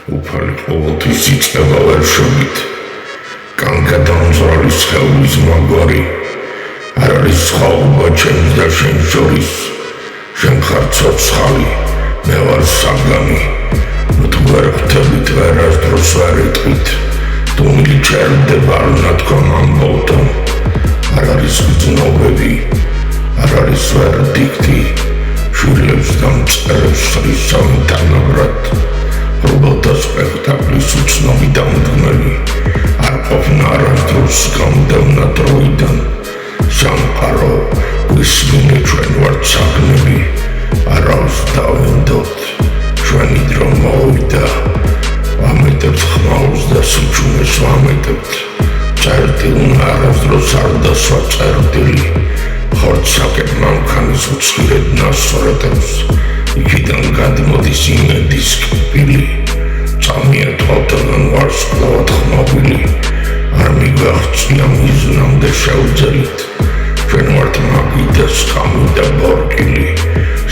უფალი ყოველთვის იწყება ვერშობით, კანკადამწვარი სხეულის მაგვარი, არ არის სხვაობა ჩემს და შენ შორის, შენ ხარ ცოცხალი, მე ვარ საგანი, თუ ვერ ხვდებით ვერასდროს ვერ იტყვით, დუმილი ჩერდება არ ნათქვამ ამბავთან, არ არის გრძნობები, არ არის ვერდიქტი, შვილებს და მწერებს სრისავენ თანაბრად, რობოთა სპექტაკლის უცნობი დამდგმელი, არ ყოფნა არასდროს გამდევნა დროიდან, სამყარო გვისმინე ჩვენ ვართ საგნები, არავს დავენდოთ, ჩვენი დრო მოვიდა, ვამეტებთ ხმაურს და სიჩუმეს ვამეტებთ, წერტილმა არასდროს არ დასვა წერტილი, ხორცაკებ მანქანის უცხირედ ნასვრეთებს, იქიდან გადმოდის იმედის კბილი, წამია თვალთაგან ვარსკვლავად ხმობილი, არ მიგაღწია მიზნამდე შევძელით, ჩვენ ვართ მაგი და სხამი და ბორკილი,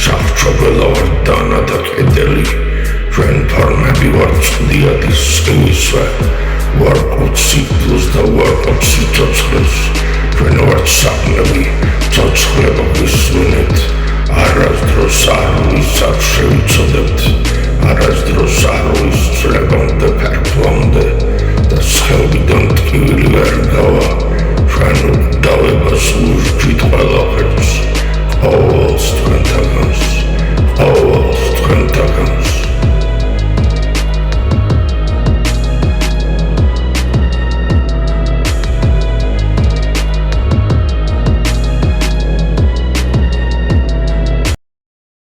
სახრჩობელა ვართ დანა და კედელი, ჩვენ ფორმები ვართ წვდიადის სივისვე, ვარყოფთ სიკვდილს და ვარყოფთ სიცოცხლეს, ჩვენ ვართ საგნები, ცოცხლება გვისმინეთ, არასდროს არ ვისაც შევიცოდებთ, არასდროს არ ვისწრებამდე ფერფლამდე და სხეულიდან ტკივილი ვერ გავა, ჩვენ დავებას ურჩით ყველა